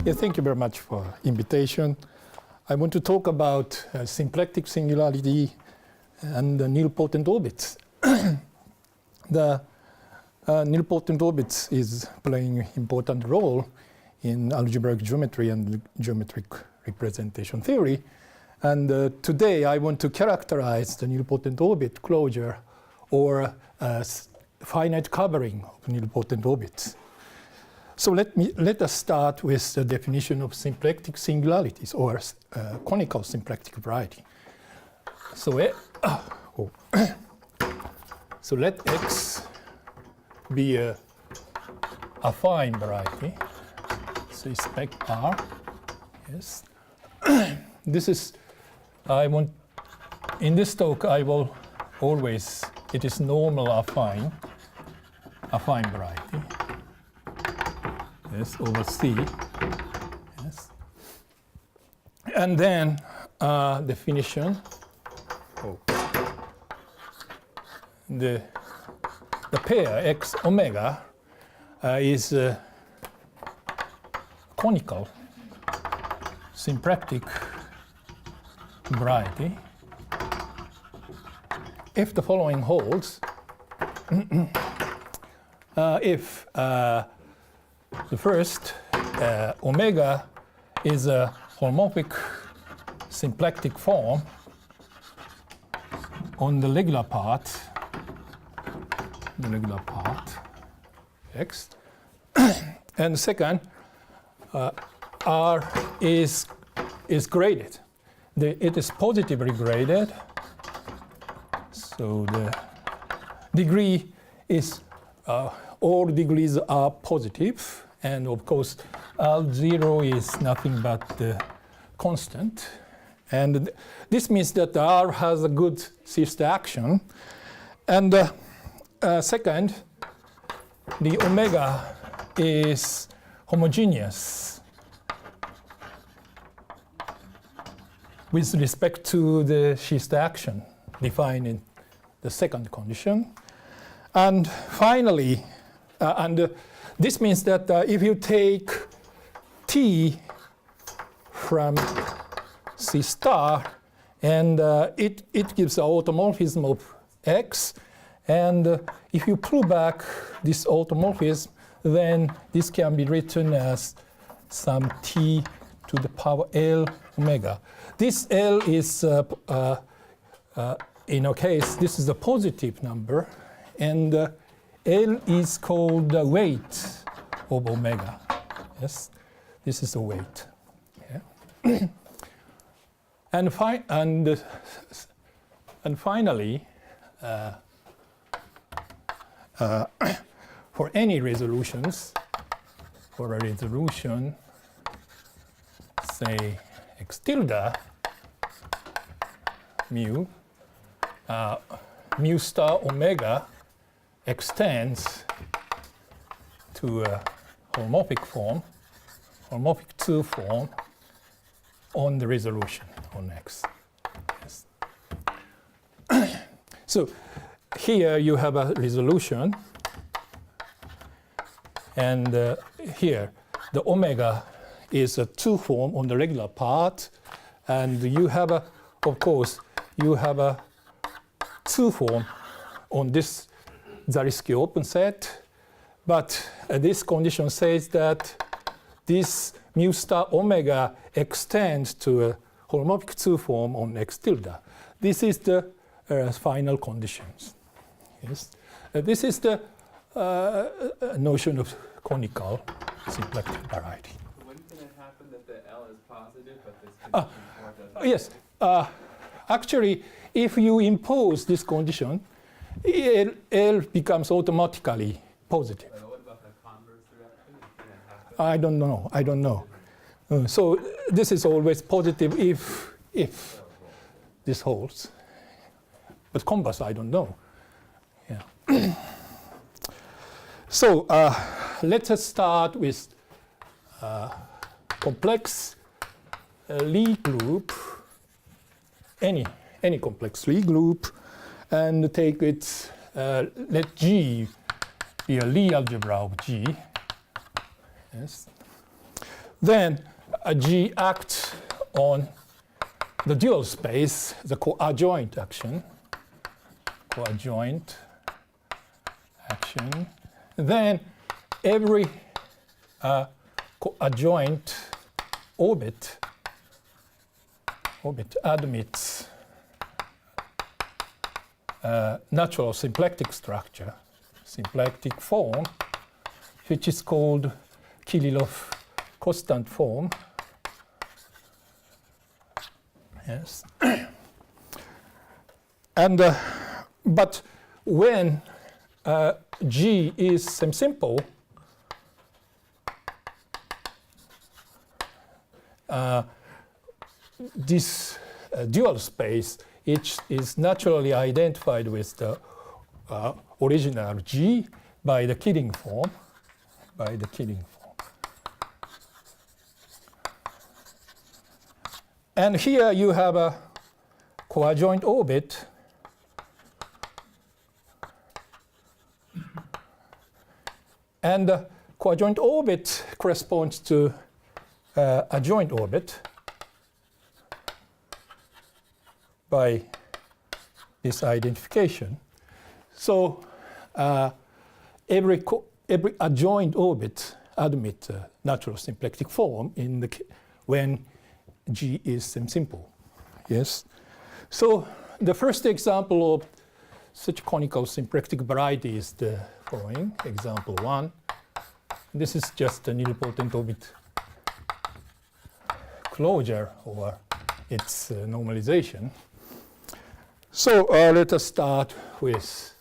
Yeah, thank you very much for invitation. I want to talk about symplectic singularity and the nilpotent orbits. The nilpotent orbits is playing an important role in algebraic geometry and geometric representation theory. And today I want to characterize the nilpotent orbit closure or finite covering of nilpotent orbits. So let us start with the definition of symplectic singularities or conical symplectic variety. So, so let X be a affine variety. So spec R. Yes. This is in this talk I will always it is normal affine variety. Yes, over C. Yes. And then definition. The pair X omega is conical symplectic variety if the following holds. If the first omega is a holomorphic symplectic form on the regular part X, and second R is graded. It is positively graded, so the degree is all degrees are positive, and of course R0 is nothing but the constant, and this means that R has a good sister action. And second, the omega is homogeneous with respect to the sister action defined in the second condition. And finally, this means that if you take T from C star, and it gives an automorphism of X, and if you pull back this automorphism, then this can be written as some T to the power L omega. This L is, in our case, this is a positive number, and L is called the weight of omega. Yes, this is the weight. Yeah. And finally, for any resolutions, for a resolution, say X tilde mu, mu star omega extends to a holomorphic form, holomorphic 2 form on the resolution on X. Yes. So here you have a resolution, and here the omega is a 2 form on the regular part, and you have a, of course, you have a 2 form on this Zariski open set, but this condition says that this mu star omega extends to a holomorphic 2 form on X tilde. This is the final conditions. Yes. This is the notion of conical symplectic variety. When can it happen that the L is positive, but this condition doesn't? Yes. Actually, if you impose this condition, L becomes automatically positive. But what about the converse direction? Can it happen? I don't know. I don't know. So this is always positive if this holds. But converse, I don't know. Yeah. So let us start with complex Lie group any complex Lie group and take its let G be a Lie algebra of G. Yes. Then G acts on the dual space, the coadjoint action. Then every coadjoint orbit admits natural symplectic structure, symplectic form, which is called Kirillov constant form. Yes. And but when G is semisimple, this dual space is naturally identified with the original G by the Killing form. And here you have a coadjoint orbit and the coadjoint orbit corresponds to a joint orbit by this identification. So every adjoint orbit admits a natural symplectic form when G is semisimple. Yes. So the first example of such conical symplectic variety is the following. Example 1. This is just a nilpotent orbit closure or its normalization. So let us start with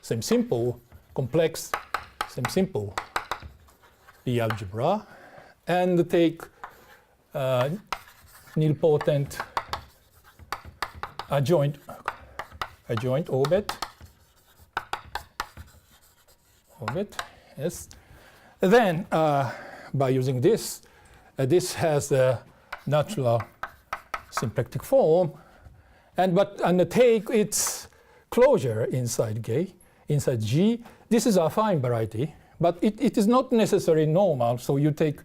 semisimple, complex semisimple Lie algebra and take nilpotent adjoint orbit. Yes. Then by using this, this has a natural symplectic form, and take its closure inside G. This is a affine variety, but it is not necessarily normal. So you take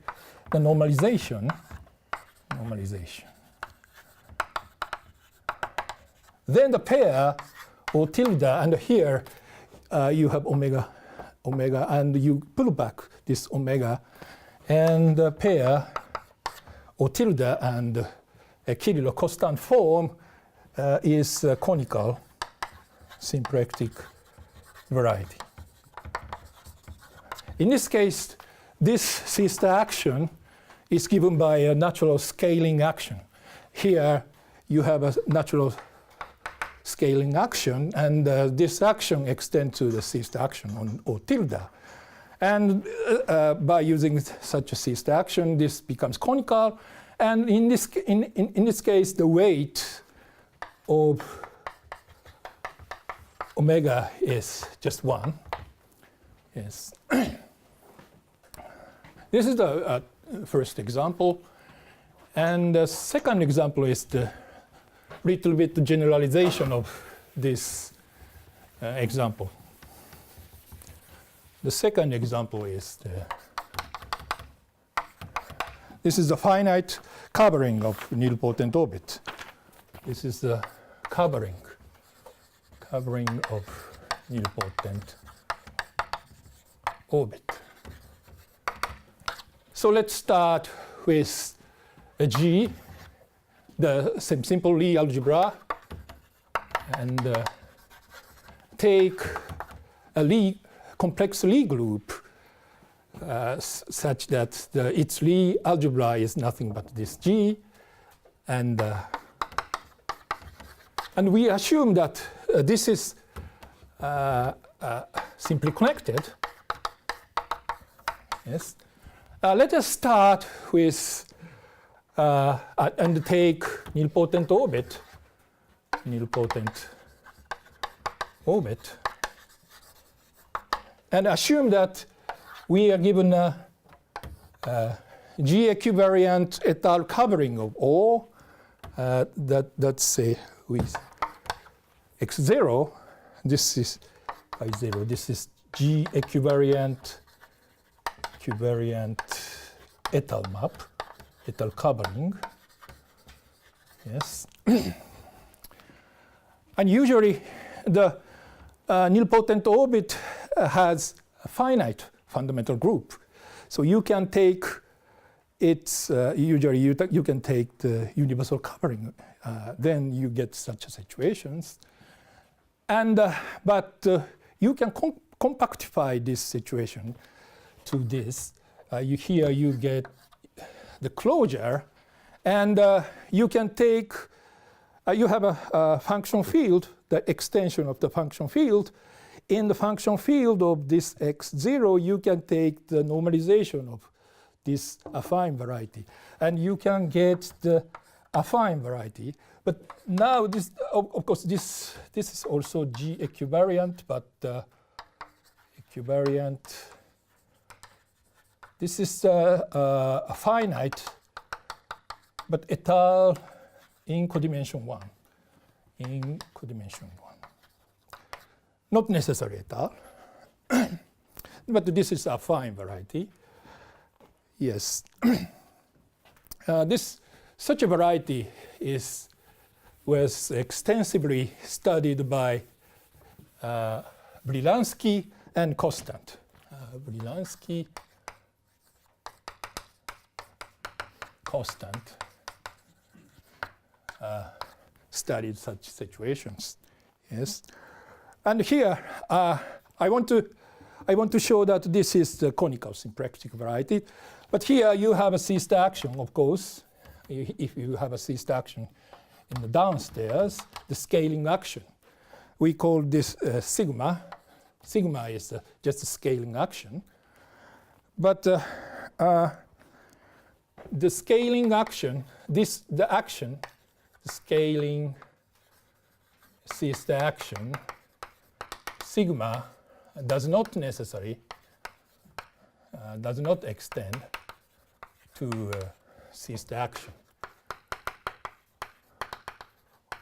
the normalization. Then the pair or tilde, and here you have omega, and you pull back this omega, and the pair or tilde and a Kirillov constant form is a conical symplectic variety. In this case, this sister action is given by a natural scaling action. Here you have a natural scaling action, and this action extends to the sister action on or tilde. And by using such a sister action, this becomes conical. And in this case, the weight of omega is just 1. Yes. This is the first example. And the second example is the little bit generalization of this example. The second example is this is the finite covering of nilpotent orbit. This is the covering of nilpotent orbit. So let's start with a G, the semisimple Lie algebra, and take a complex Lie group such that its Lie algebra is nothing but this G, and we assume that this is simply connected. Yes. Let us start with and take nilpotent orbit, and assume that we are given a G equivariant et al. Covering of O let's say with x0, this is y0. This is G equivariant étal map, étal covering. Yes. And usually the nilpotent orbit has a finite fundamental group. So you can take its, usually you can take the universal covering. Then you get such situations. And, but you can compactify this situation to this. Here you get the closure. And you can take, you have a function field, the extension of the function field. In the function field of this x0, you can take the normalization of this affine variety. And you can get the affine variety. But now, this, of course, this is also G equivariant, but equivariant. This is a finite, but étal in codimension 1. In codimension 1. Not necessarily étal, but this is a affine variety. Yes. Such a variety was extensively studied by Brilansky and Constant. Brilansky, Constant studied such situations. Yes. And here, I want to show that this is the conical symplectic variety. But here you have a C-star action, of course. If you have a C-star action in the downstairs, the scaling action. We call this sigma. Sigma is just a scaling action. But the scaling action, the scaling C-star action, sigma does not necessarily, does not extend to C-star action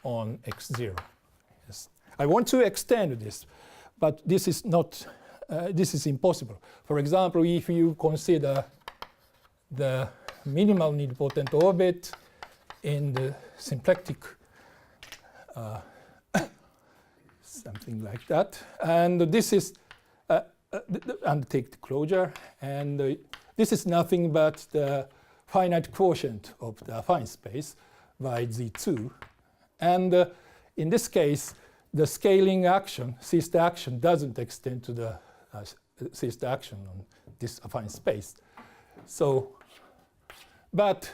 on x0. Yes. I want to extend this, but this is not, this is impossible. For example, if you consider the minimal nilpotent orbit in the symplectic, something like that, and this is, and take the closure, and this is nothing but the finite quotient of the affine space by Z2. And in this case, the scaling action, C-star action, doesn't extend to the C-star action on this affine space. So, but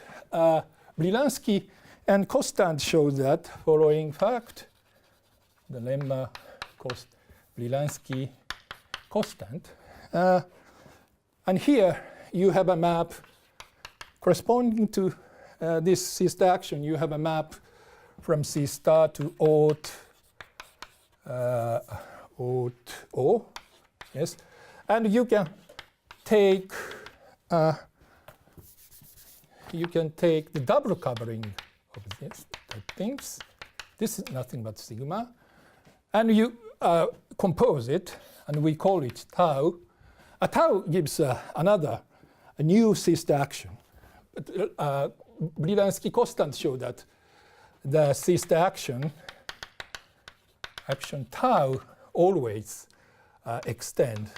Brilansky and Constant show that following fact, the lemma Brilansky Constant. And here you have a map corresponding to this C-star action. You have a map from C-star to aught O, yes, and you can take the double covering of these things. This is nothing but sigma, and you compose it, and we call it tau. A tau gives a new C-star action. But Brilansky Constant showed that the C-star action tau always extends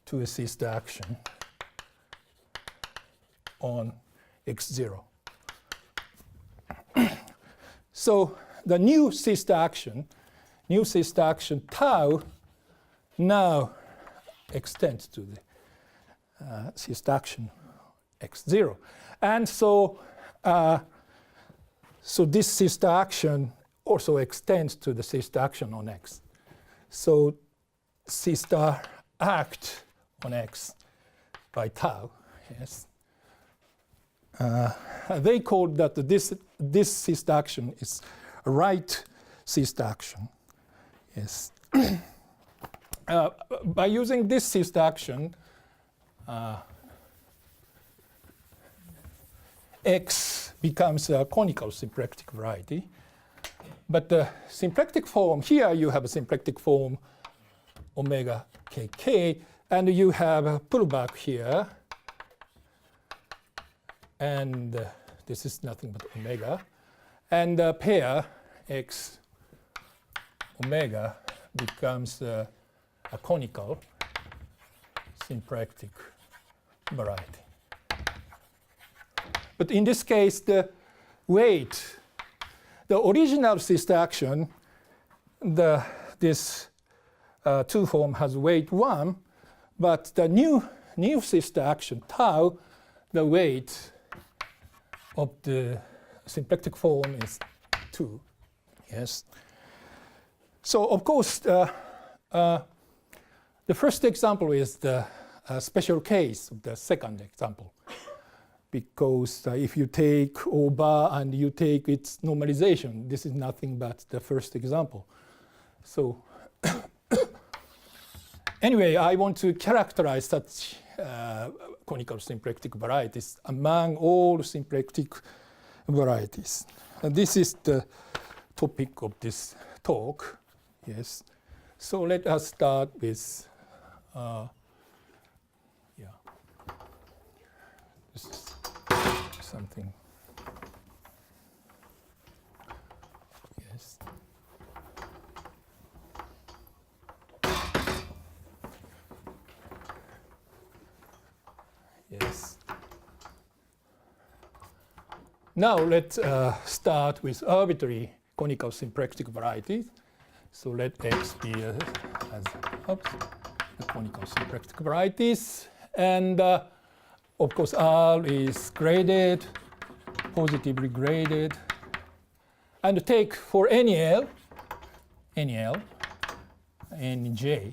to a C-star action on x0. So the new C-star action tau now extends to the C-star action x0. And so this C-star action also extends to the C-star action on x. So C-star act on x by tau, yes. They call that this C-star action is a right C-star action, yes. By using this C-star action, X becomes a conical symplectic variety. But the symplectic form, here you have a symplectic form omega kk, and you have a pullback here. And this is nothing but omega. And the pair x omega becomes a conical symplectic variety. But in this case, the weight, the original sister action, this 2 form has weight 1, but the new sister action, tau, the weight of the symplectic form is 2. Yes. So of course, the first example is the special case of the second example, because if you take O bar and you take its normalization, this is nothing but the first example. So anyway, I want to characterize such conical symplectic varieties among all symplectic varieties. And this is the topic of this talk. Yes. So let us start with this is something. Yes. Yes. Now let's start with arbitrary conical symplectic varieties. So let X be as the conical symplectic varieties. And of course, R is graded, positively graded. And take for any L, and J,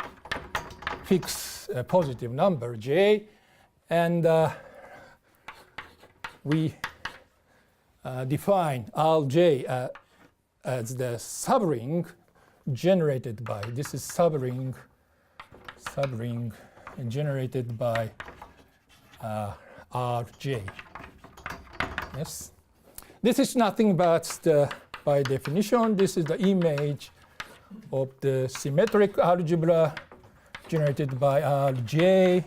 fix a positive number J. And we define Rj as the subring generated by, this is subring generated by Rj. Yes. This is nothing but by definition, this is the image of the symmetric algebra generated by Rj,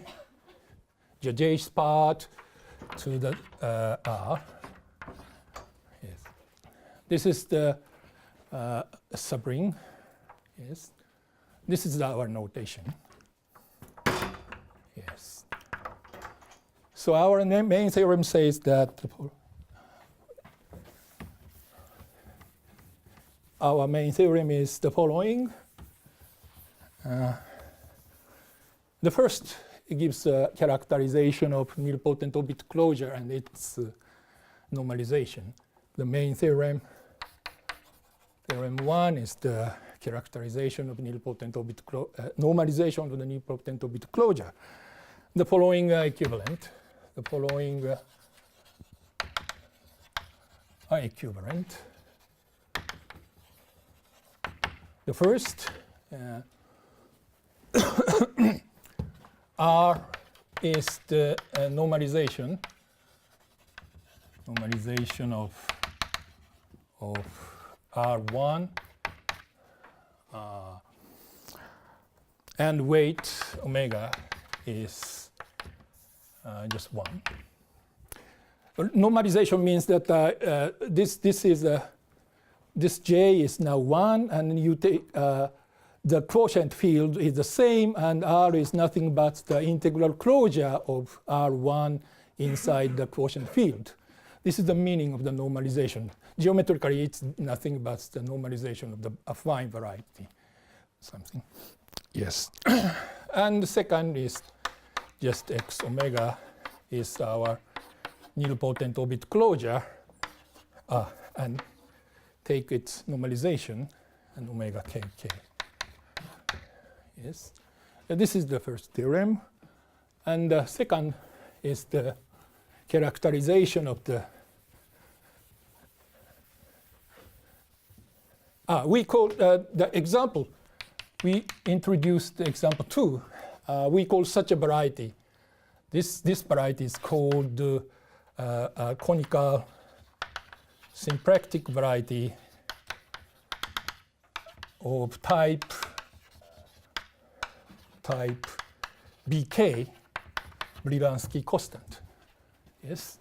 the J's part to the R. Yes. This is the subring. Yes. This is our notation. Yes. So our main theorem says that our main theorem is the following. The first, it gives a characterization of nilpotent orbit closure and its normalization. The main theorem, Theorem One, is the characterization of nilpotent orbit normalization of the nilpotent orbit closure. The following equivalent. The following are equivalent. The first, R is the normalization of R1, and weight omega is just 1. Normalization means that this J is now 1, and you take the quotient field is the same, and R is nothing but the integral closure of R1 inside the quotient field. This is the meaning of the normalization. Geometrically, it's nothing but the normalization of the affine variety. Something. Yes. And the second is just X omega is our nilpotent orbit closure, and take its normalization, and omega kk. Yes. This is the first theorem. And the second is the characterization of the we call the example. We introduced the example 2. We call such a variety. This variety is called a conical symplectic variety of type BK, Briransky constant. Yes.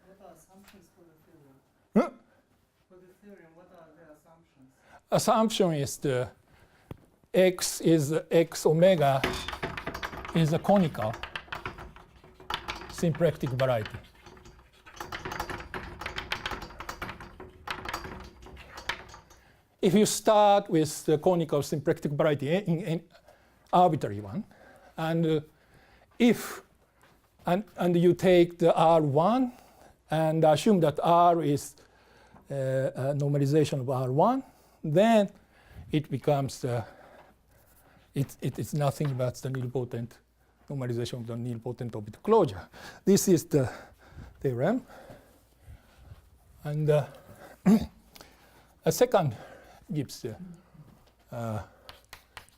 What are assumptions for the theorem? For the theorem, what are the assumptions? Assumption is the x omega is a conical symplectic variety. If you start with the conical symplectic variety in arbitrary one, and and you take the R1 and assume that R is a normalization of R1, then it becomes it is nothing but the nilpotent normalization of the nilpotent orbit closure. This is the theorem, and a second gives the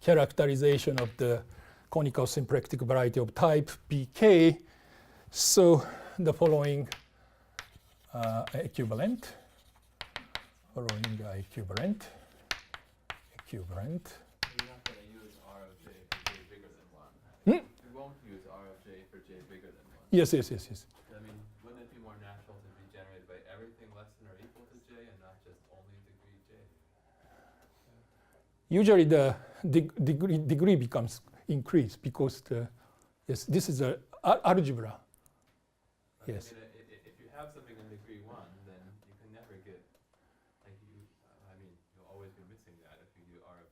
characterization of the conical symplectic variety of type BK. So the following equivalent. You're not going to use R of j for j bigger than 1. You won't use R of j for j bigger than 1. Yes. I mean, wouldn't it be more natural to be generated by everything less than or equal to j and not just only degree j? Usually the degree becomes increased because this is a algebra. Yes. I mean, if you have something in degree 1, then you can never get, like you'll always be missing that if you do R of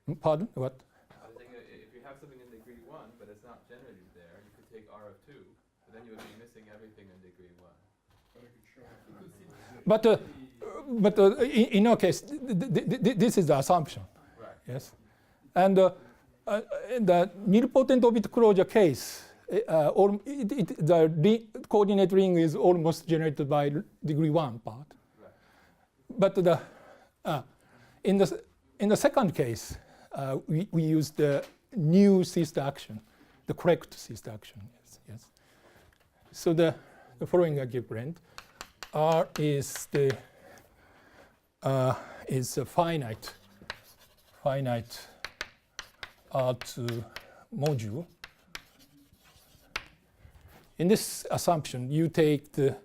2. Pardon? What? I was saying if you have something in degree 1, but it's not generated there, you could take R of 2, but then you would be missing everything in degree 1. But in our case, this is the assumption. Right. Yes. And the nilpotent orbit closure case, the coordinate ring is almost generated by degree 1 part. Right. But in the second case, we use the new sister action, the correct sister action. Yes. So the following equivalent: R is a finite R2 module. In this assumption, you take the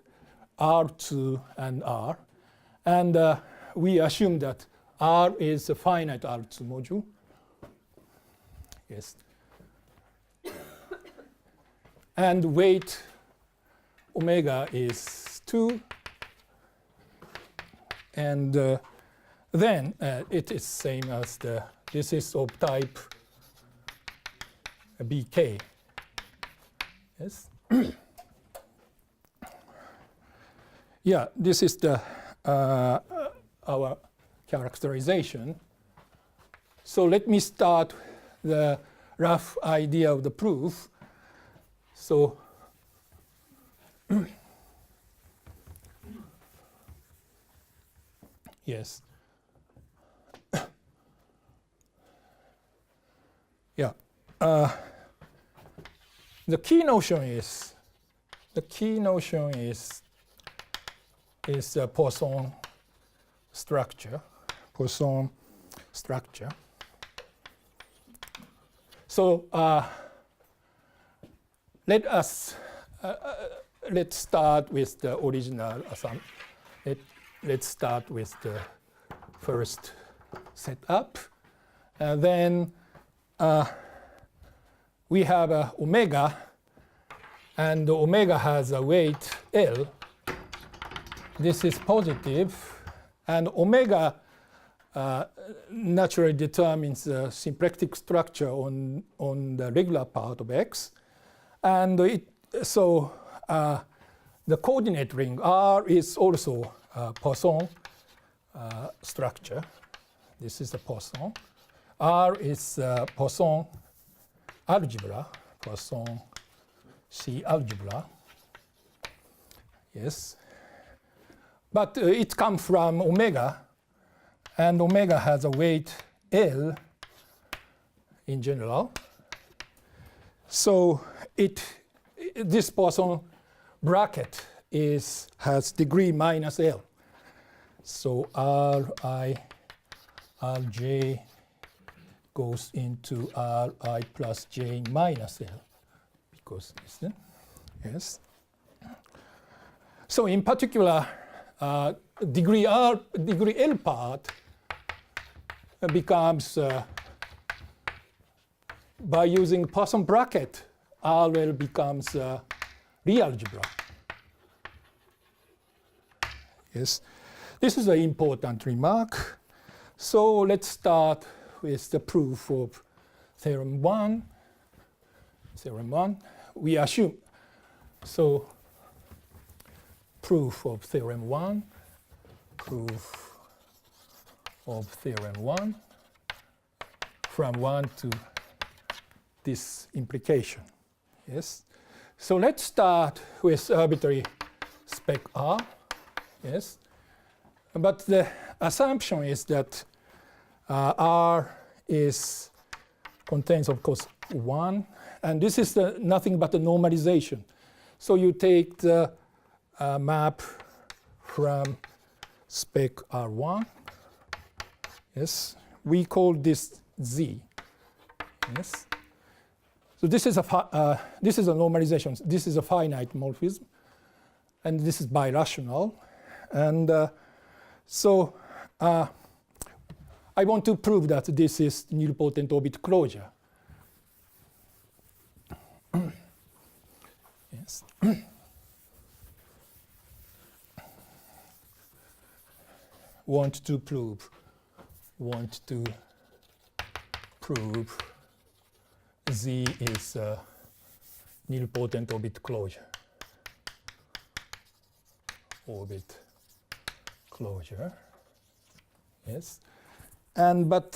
R2 and R, and we assume that R is a finite R2 module. Yes. And weight omega is 2. And then it is same as this is of type BK. Yes. Yeah, this is our characterization. So let me start the rough idea of the proof. So yes. Yeah. The key notion is Poisson structure. So let's start with the original assumption. Let's start with the first setup, and then we have omega, and the omega has a weight L. This is positive, and omega naturally determines the symplectic structure on the regular part of X, and so the coordinate ring R is also Poisson structure. This is the Poisson. R is Poisson algebra, Poisson C algebra. Yes. But it comes from omega, and omega has a weight L in general. So it this Poisson bracket has degree minus L. So Rj goes into Ri plus j minus L, because listen, yes. So in particular, degree L part becomes, by using Poisson bracket, RL becomes real algebra. Yes, this is an important remark. So let's start with the proof of Theorem One. Theorem One, we assume. So proof of Theorem One, proof of Theorem One, from 1 to this implication. Yes. So let's start with arbitrary spec R. Yes. But the assumption is that R contains, of course, 1. And this is nothing but a normalization. So you take the map from spec R1. Yes. We call this Z. Yes. So this is a normalization. This is a finite morphism, and this is birational. And so I want to prove that this is nilpotent orbit closure. Yes. Want to prove Z is nilpotent orbit closure. Orbit closure. Yes. But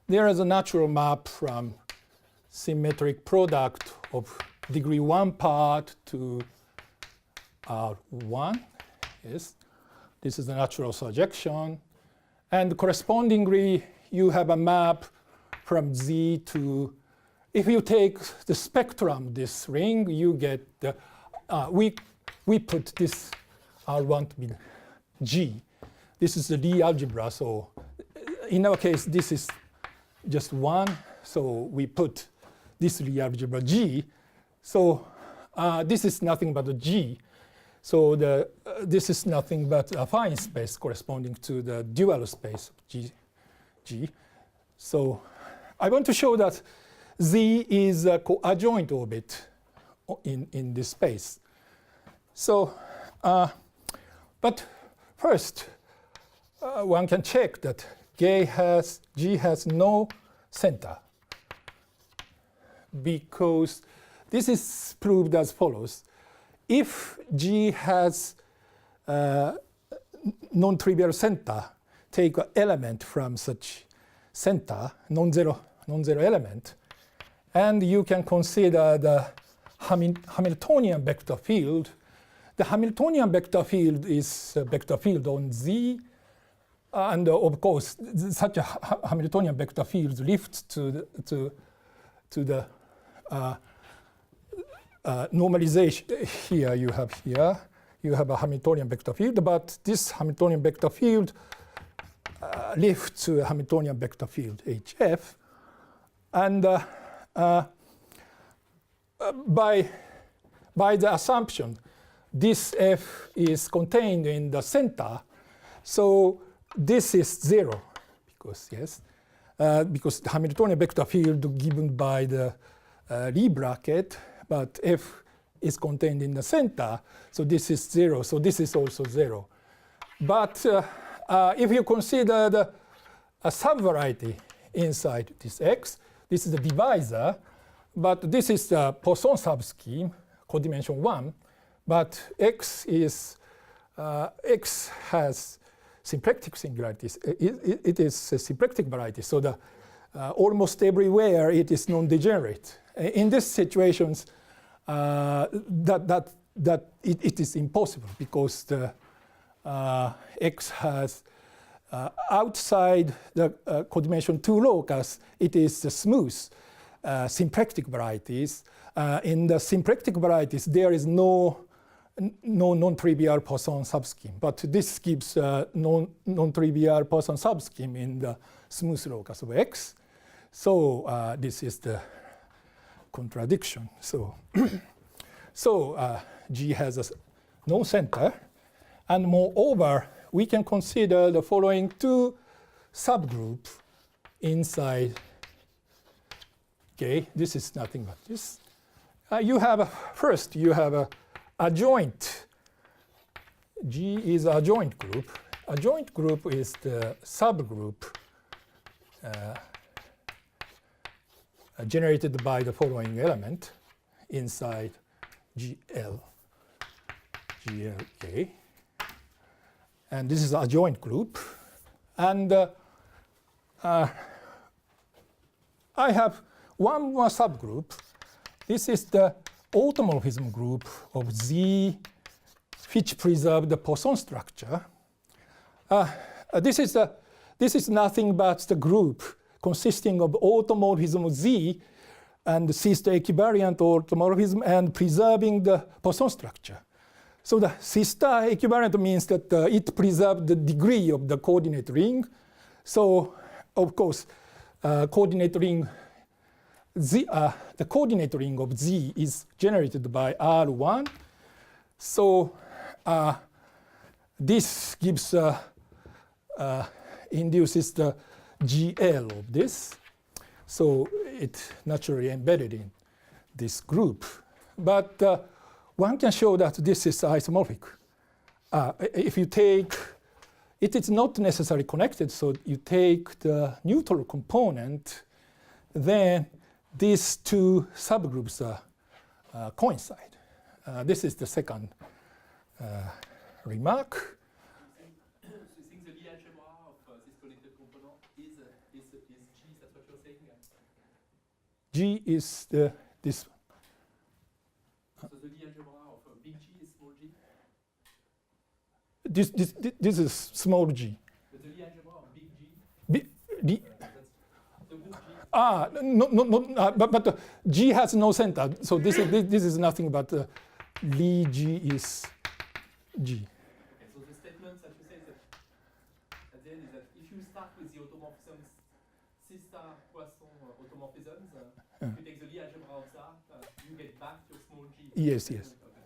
there is a natural map from symmetric product of degree 1 part to R1. Yes. This is the natural surjection. And correspondingly, you have a map from Z to, if you take the spectrum, this ring, you get, we put this R1 to be G. This is the Lie algebra. So in our case, this is just 1. So we put this Lie algebra G. So this is nothing but a G. So this is nothing but a fine space corresponding to the dual space of G. So I want to show that Z is a coadjoint orbit in this space. So, but first, one can check that G has no center, because this is proved as follows. If G has non-trivial center, take an element from such center, non-zero element, and you can consider the Hamiltonian vector field. The Hamiltonian vector field is a vector field on Z, and of course, such a Hamiltonian vector field lifts to the normalization. Here you have a Hamiltonian vector field, but this Hamiltonian vector field lifts to a Hamiltonian vector field HF, and by the assumption this F is contained in the center, so this is 0, because because the Hamiltonian vector field given by the Lie bracket, but F is contained in the center, so this is 0, so this is also 0. But if you consider a subvariety inside this X, this is the divisor, but this is the Poisson subscheme, codimension 1, but X has symplectic singularities. It is a symplectic variety, so almost everywhere it is non-degenerate. In these situations, it is impossible, because the X has outside the codimension 2 locus, it is smooth. symplectic varieties. In the symplectic varieties, there is no non-trivial Poisson subscheme, but this gives non-trivial Poisson subscheme in the smooth locus of X. So this is the contradiction. So, G has a no center, and moreover, we can consider the following two subgroups inside. Okay, this is nothing but this. You have first you have a adjoint. G is a joint group. A joint group is the subgroup generated by the following element inside GL. GLK. And this is a joint group. And I have one more subgroup. This is the automorphism group of Z which preserve the Poisson structure. This is nothing but the group consisting of automorphism Z and sister equivariant automorphism and preserving the Poisson structure. So the sister equivariant means that it preserves the degree of the coordinate ring. So of course, coordinate ring Z, the coordinate ring of Z is generated by R1. So this gives induces the GL of this. So it's naturally embedded in this group. But one can show that this is isomorphic. If you take, it is not necessarily connected, so you take the neutral component, then these two subgroups coincide. This is the second remark. So you think the Lie algebra of this connected component is G? That's what you're saying? G is this. So the Lie algebra of big G is small g? This is small g. But the Lie algebra of big G? The group G? No, but G has no center. So this is nothing but Lie G is G. Okay, so the statement that you say that at the end is that if you start with the automorphisms, sister Poisson automorphisms, if you take the Lie algebra of that, you get back your small g. Yes, yes. Okay.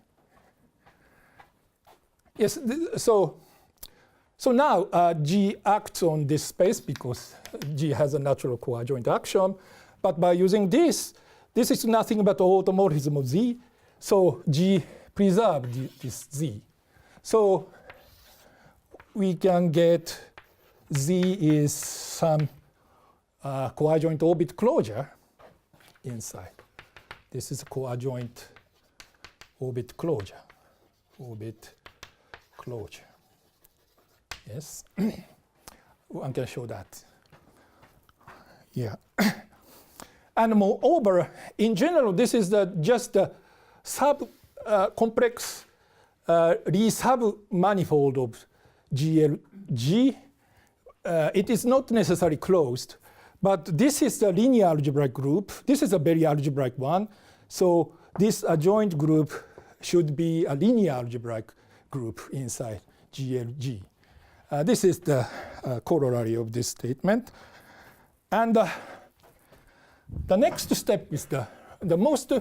Yes, so now G acts on this space because G has a natural coadjoint action. But by using this is nothing but automorphism of Z. So G preserves this Z. So we can get Z is some coadjoint orbit closure inside. This is a coadjoint orbit closure. Orbit closure. Yes, one can show that. Yeah. And moreover, in general, this is just the complex Lie sub-manifold of GLG. It is not necessarily closed, but this is the linear algebraic group. This is a very algebraic one. So this adjoint group should be a linear algebraic group inside GLG. This is the corollary of this statement. And the next step is the most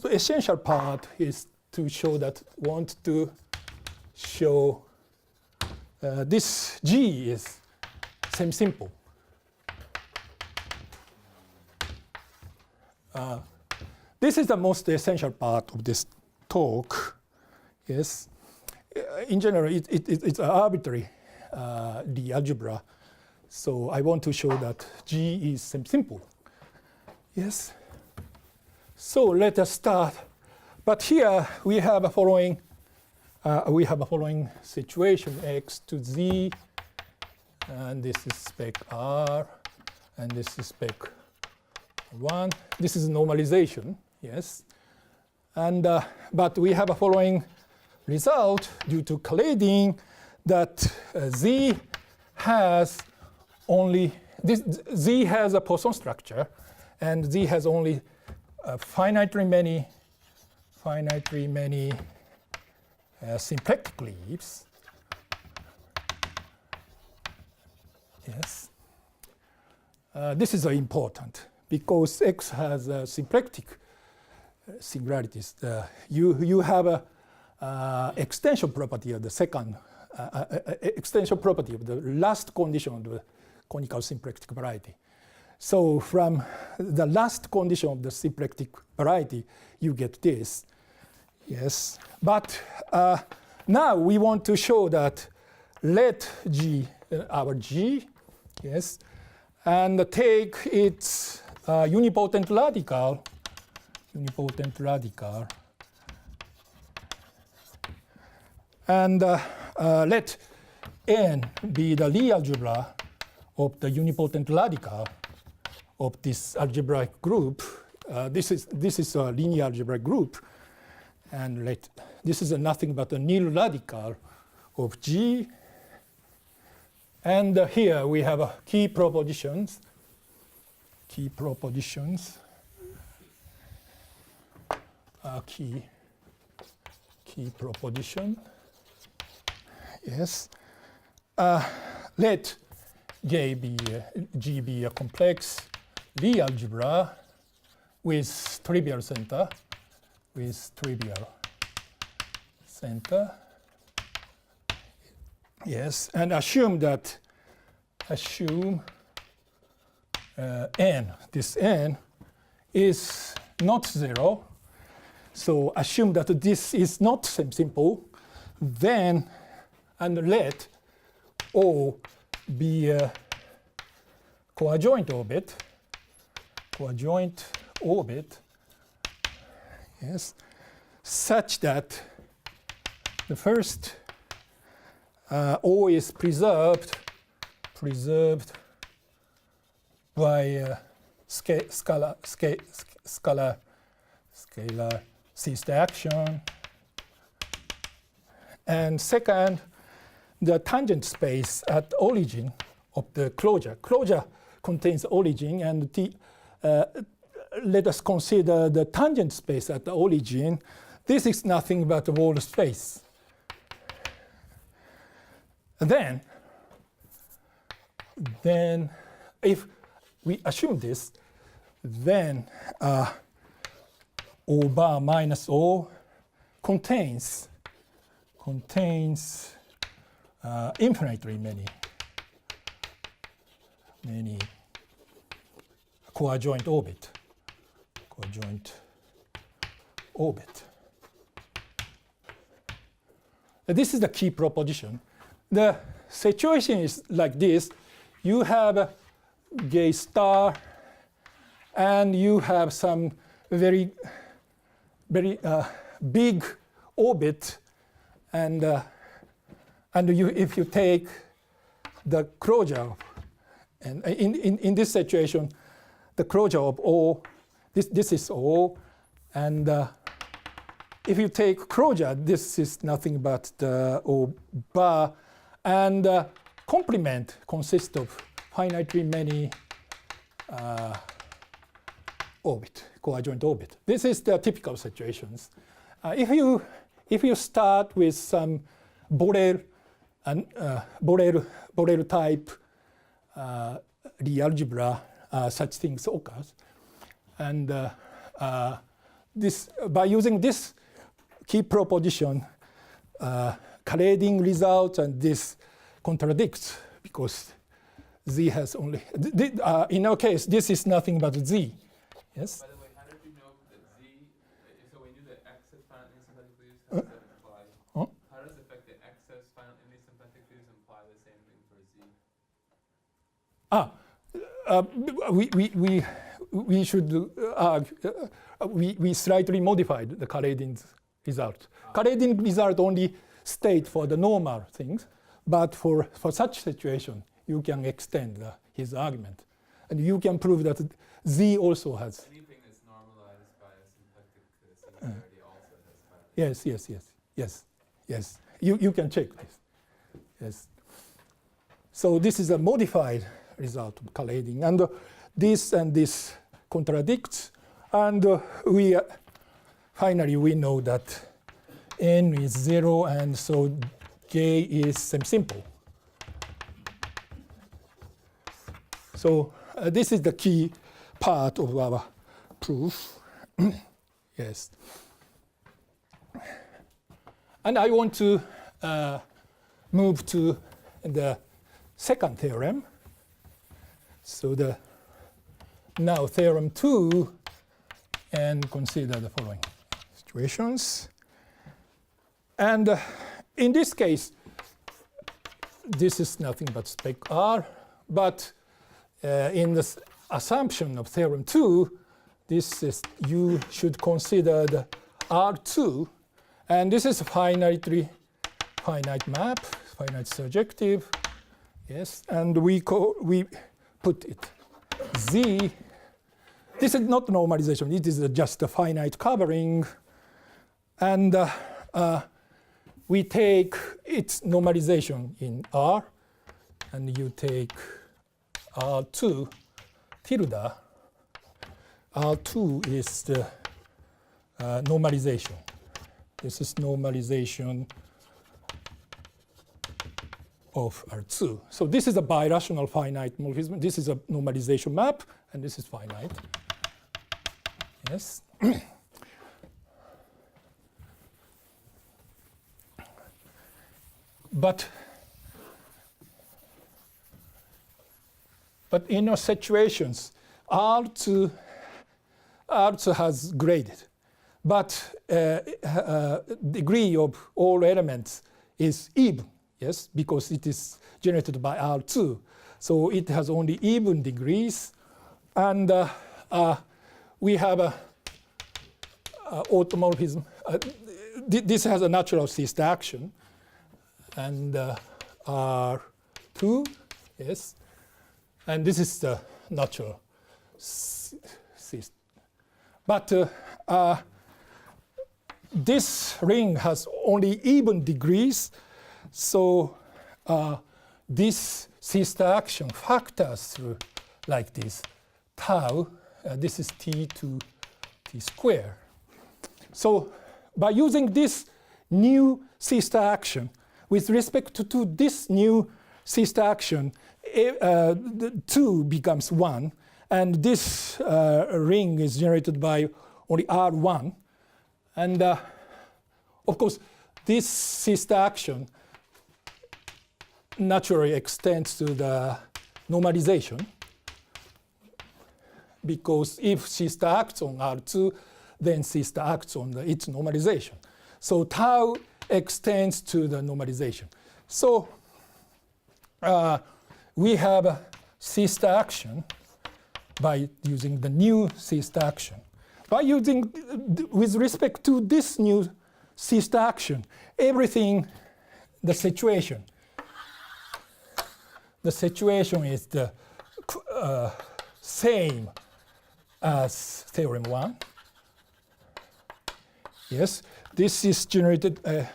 essential part is to show that this G is semisimple. This is the most essential part of this talk. Yes. In general, it's an arbitrary the algebra. So I want to show that G is semisimple. Yes. So let us start. But here we have a following situation: X to Z, and this is spec R, and this is spec 1. This is normalization. Yes. And but we have a following result due to cladding that Z has only Z has a Poisson structure, and Z has only finitely many symplectic leaves. Yes. This is important because X has symplectic singularities. You have a extension property of the second extension property of the last condition of the conical symplectic variety. So from the last condition of the symplectic variety, you get this. Yes, but now we want to show that let G, our G, yes, and take its unipotent radical, and let N be the Lie algebra of the unipotent radical of this algebraic group. This is a linear algebraic group, and this is nothing but a nil radical of G. And here we have key propositions. Key proposition. Yes. Let G be a complex Lie algebra with trivial center. Yes, and assume N, this N is not 0. So assume that this is not semisimple, then, and let O be a coadjoint orbit, yes, such that the first O is preserved by scalar C-star action. And second, the tangent space at origin of the closure. Closure contains origin, and let us consider the tangent space at the origin. This is nothing but a wall space. Then if we assume this, then O bar minus O contains infinitely many coadjoint orbit. This is the key proposition. The situation is like this. You have a gay star, and you have some very big orbit, and if you take the closure, and in this situation, the closure of O, this is O, and if you take closure, this is nothing but the O bar, and complement consists of finitely many coadjoint orbit. This is the typical situations. If you start with some Borel type Lie algebra, such things occurs, and by using this key proposition, Kaledin result, and this contradicts because Z has only in our case this is nothing but Z. Yes. By the way, how did you know that Z? So when you do the excess finitely symplectic leaves, how does that imply? How does the fact that excess finitely symplectic leaves imply the same thing for Z? We should we slightly modified the Kaledin's result. Kaledin result only state for the normal things, but for such situation, you can extend his argument, and you can prove that Z also has. Anything that's normalized by a symplectic singularity also has finite. Yes. You can check this. Yes. So this is a modified result of calculating. And this and this contradicts. And finally, we know that n is 0, and so J is semisimple. So this is the key part of our proof. Yes. And I want to move to the second theorem. So now theorem 2, and consider the following situations. And in this case, this is nothing but spec R, but in the assumption of theorem 2, this is, you should consider the R2, and this is a finite map, finite surjective, yes, and we put it Z. This is not normalization, it is just a finite covering, and we take its normalization in R, and you take R2 tilde. R2 is the normalization. This is normalization of R2. So this is a birational finite morphism. This is a normalization map, and this is finite. Yes. But in our situations, R2 has graded, but degree of all elements is even, yes, because it is generated by R2. So it has only even degrees, and we have a automorphism. This has a natural sister action, and R2, yes, and this is the natural sister. But this ring has only even degrees, so this sister action factors through like this. Tau, this is t to t square. So by using this new sister action, with respect to this new sister action, 2 becomes 1, and this ring is generated by only R1. And of course, this sister action naturally extends to the normalization, because if sister acts on R2, then sister acts on its normalization. So tau extends to the normalization. So we have a sister action by using the new sister action. By using, with respect to this new sister action, everything, the situation is the same as Theorem One. Yes, this is generated. When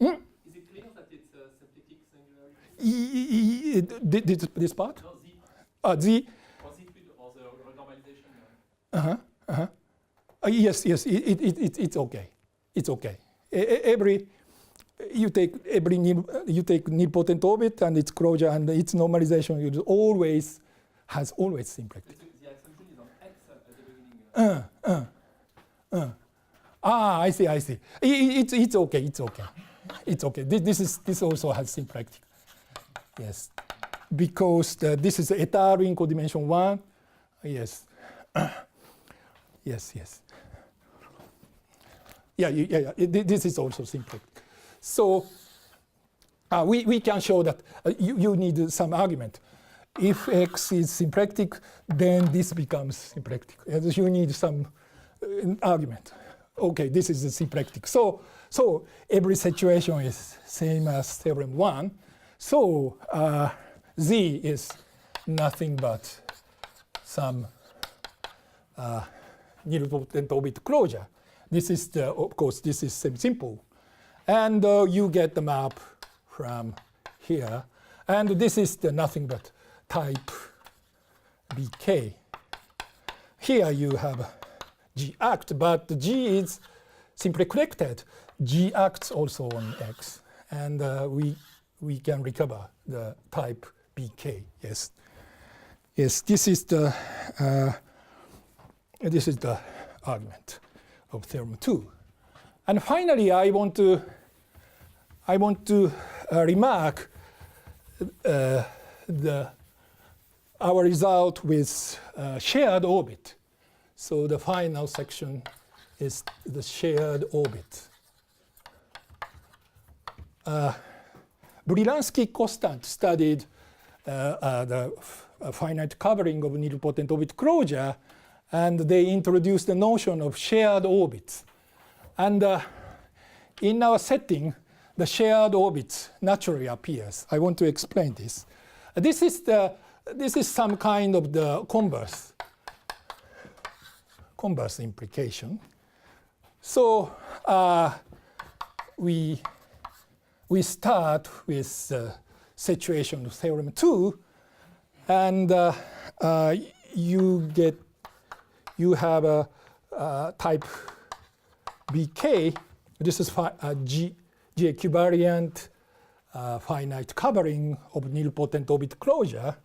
it is symplectic singularity, is it clear that it's a symplectic singularity? This part? No, Z. Z. Or Z or the renormalization. Yes, it's okay. It's okay. You take nilpotent orbit and its closure and its normalization. It has always symplectic. The assumption is on X at the beginning. I see. It's okay. It's okay. This also has symplectic. Yes, because this is eta ring codimension 1. Yes. Yes. Yeah. This is also symplectic. So we can show that you need some argument. If X is symplectic, then this becomes symplectic. You need some argument. Okay, this is the symplectic. So every situation is same as Theorem 1. So Z is nothing but some nilpotent orbit closure. This is of course, this is semisimple. And you get the map from here. And this is the nothing but type BK. Here you have G act, but G is simply corrected. G acts also on X, and we can recover the type BK. Yes, yes. This is the argument of theorem 2. And finally, I want to remark our result with shared orbit. So the final section is the shared orbit. Brylowski constant studied the finite covering of nilpotent orbit closure, and they introduced the notion of shared orbits. And in our setting, the shared orbit naturally appears. I want to explain this. This is some kind of the converse implication. So we start with situation of theorem 2, and you have a type BK. This is G equivariant finite covering of nilpotent orbit closure.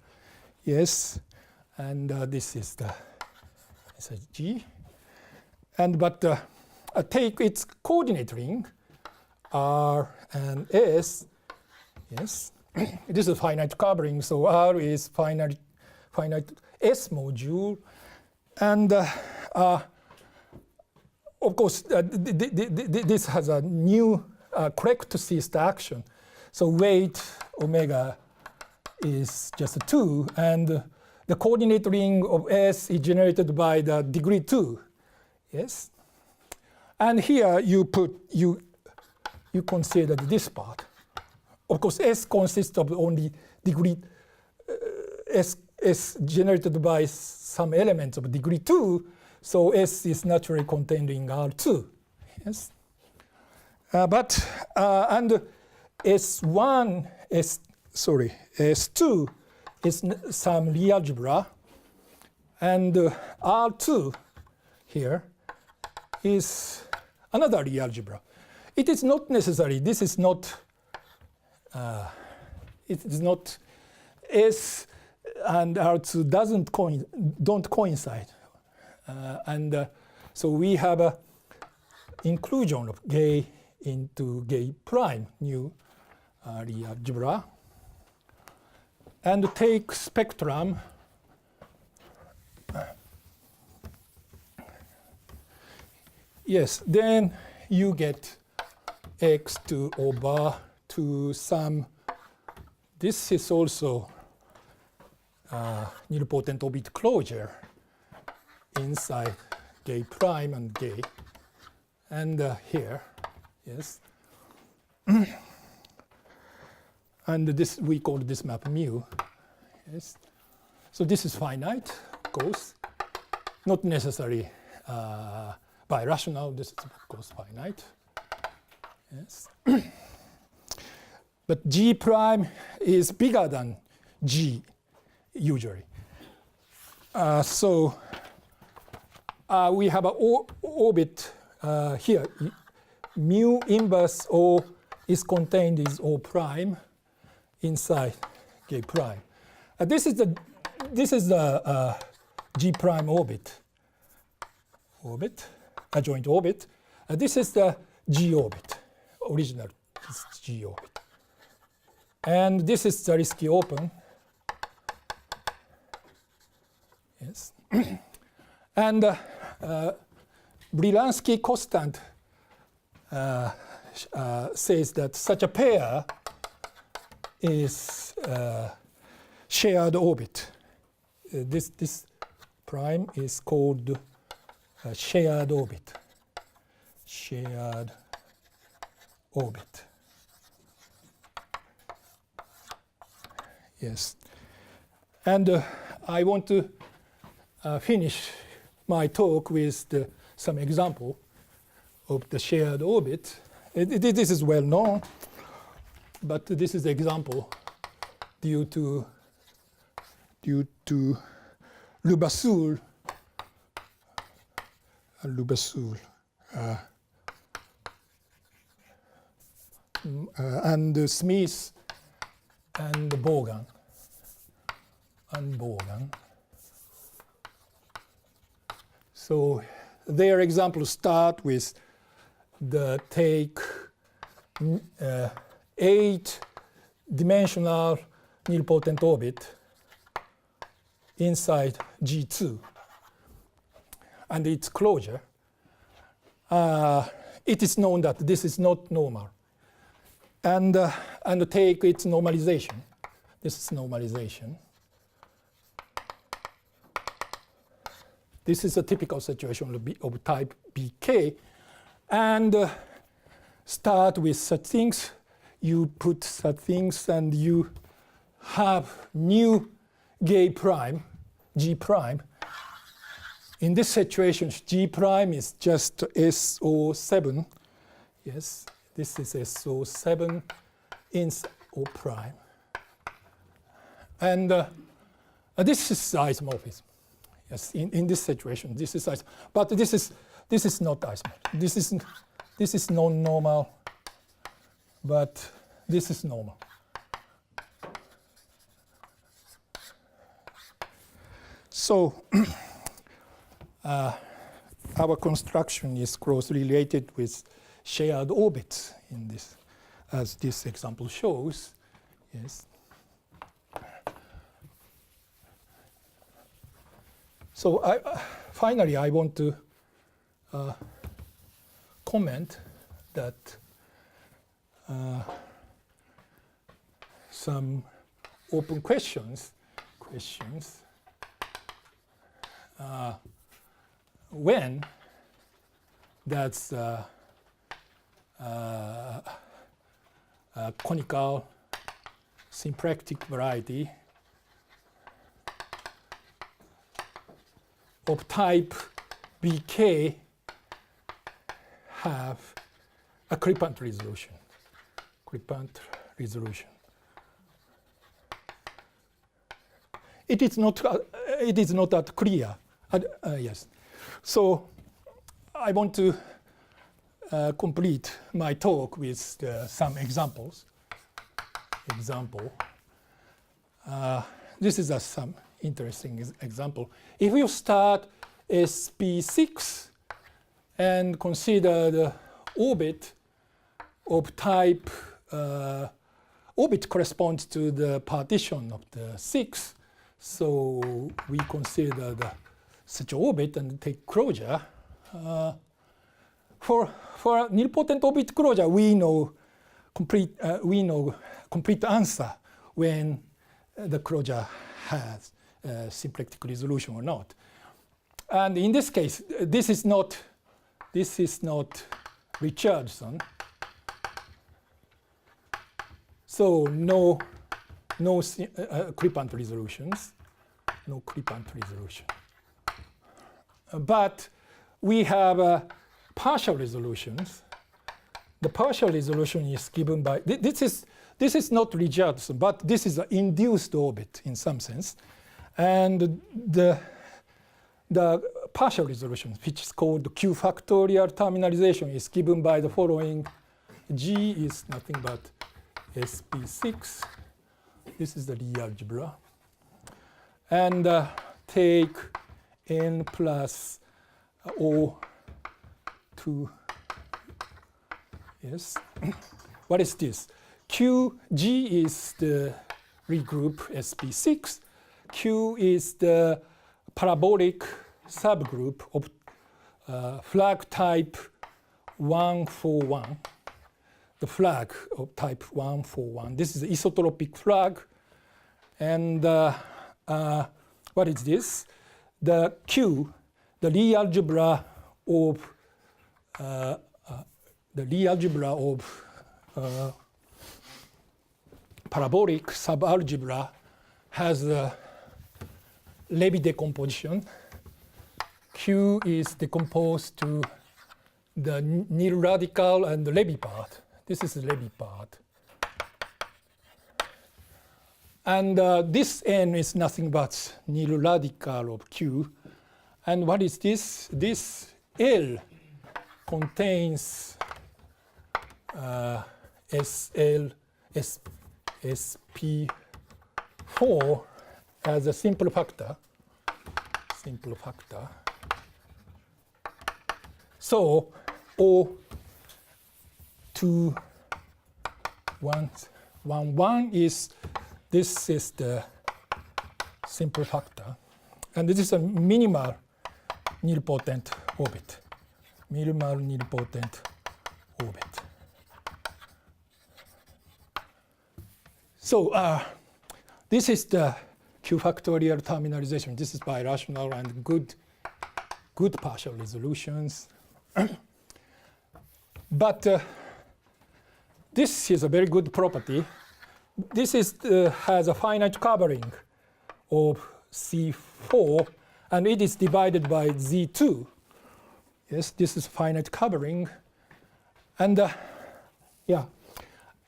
Yes, and this is G. And but take its coordinate ring R and S. Yes, this is finite covering. So R is finite S module, and of course this has a new correct sister action. So weight omega is just 2, and the coordinate ring of S is generated by the degree 2. Yes, and here you consider this part. Of course, S consists of only degree S generated by some elements of degree 2, so S is naturally contained in R2. Yes, and S2 is some Lie algebra, and R2 here is another Lie algebra. It is not necessary. This is not. It is not S and R2 don't coincide, and so we have a inclusion of J into J prime new Lie algebra, and take spectrum. Yes, then you get X2 over to some. This is also nilpotent orbit closure inside J prime and J, and here, yes. And this, we call this map mu. Yes. So this is finite, of course. Not necessarily birational. This is, of course, finite. Yes. But G prime is bigger than G, usually. So we have an orbit here. Mu inverse O is contained in O prime inside J prime. This is the G prime orbit, adjoint orbit. This is the G orbit, original G orbit. And this is Zariski open. Yes. And Brylowski constant says that such a pair is shared orbit. This prime is called shared orbit. Shared orbit. Yes. And I want to finish my talk with some example of the shared orbit. This is well known, but this is the example. due to Levasseur and Smith and Vaughan. So their examples start with the take 8-dimensional nilpotent orbit inside G2 and its closure. It is known that this is not normal. And take its normalization. This is normalization. This is a typical situation of type BK. And start with such things. You put such things and you have new gay prime, G prime. In this situation, G prime is just SO7. Yes, this is SO7 in O prime. And this is isomorphism. Yes, in this situation, this is isomorphism. But this is not isomorphism. This is non-normal, but this is normal. So our construction is closely related with shared orbits in this, as this example shows. Yes. So finally, I want to comment that some open questions. When that's conical symplectic variety of type BK have a Clipant resolution. It is not that clear. Yes. So I want to complete my talk with some examples. This is some interesting example. If you start SP6 and consider the orbit of type, orbit corresponds to the partition of the 6. So we consider such orbit and take closure. For nilpotent orbit closure, we know complete answer when the closure has symplectic resolution or not. And in this case, this is not Richardson. So no Clipant resolutions, But we have partial resolutions. The partial resolution is given by this is not Richardson, but this is an induced orbit in some sense, and the partial resolution, which is called Q factorial terminalization, is given by the following. G is nothing but SP6. This is the Lie algebra. And take n plus O2. Yes. What is this? QG is the regroup SP6. Q is the parabolic subgroup of flag type 141. The flag of type 141. This is the isotropic flag. And what is this? The Q, the Lie algebra of parabolic subalgebra has a Levy decomposition. Q is decomposed to the nil radical and the Levy part. This is the Levy part. And this n is nothing but nil radical of q. And what is this? This L contains SP4 as a simple factor. So O211 is, this is the simple factor. And this is a minimal nilpotent orbit. Minimal nilpotent orbit. So this is the Q factorial terminalization. This is birational and good partial resolutions. But this is a very good property. This is has a finite covering of C4, and it is divided by Z2. Yes, this is finite covering. And yeah,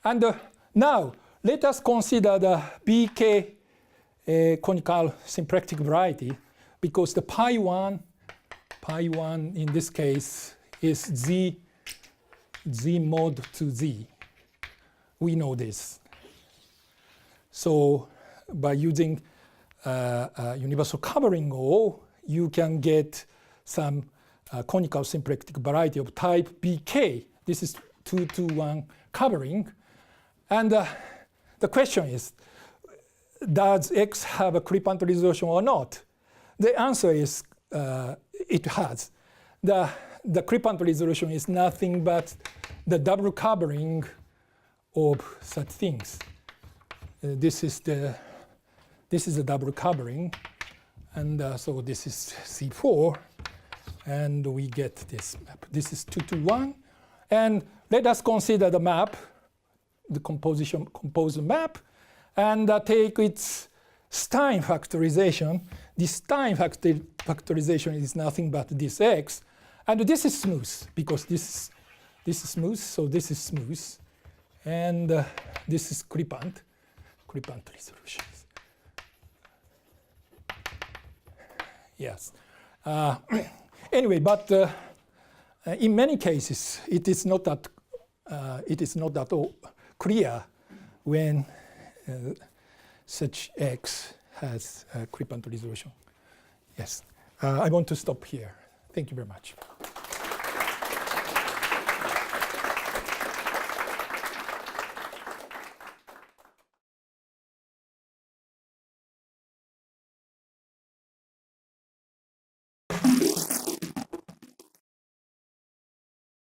and now let us consider the BK conical symplectic variety, because the pi1 in this case is Z mod to Z. We know this. So by using universal covering O, you can get some conical symplectic variety of type BK. This is 2-to-1 covering. And the question is, does X have a Cripant resolution or not? The answer is it has. The Cripant resolution is nothing but the double covering of such things. This is the double covering, and so this is C4, and we get this map. This is 2-to-1, and let us consider the map, the composed map, and take its Stein factorization. This Stein factorization is nothing but this X, and this is smooth because this is smooth, so this is smooth, and this is Cripant resolutions. Yes. Anyway, but in many cases, it is not that all clear when such X has a Cripant resolution. Yes. I want to stop here. Thank you very much.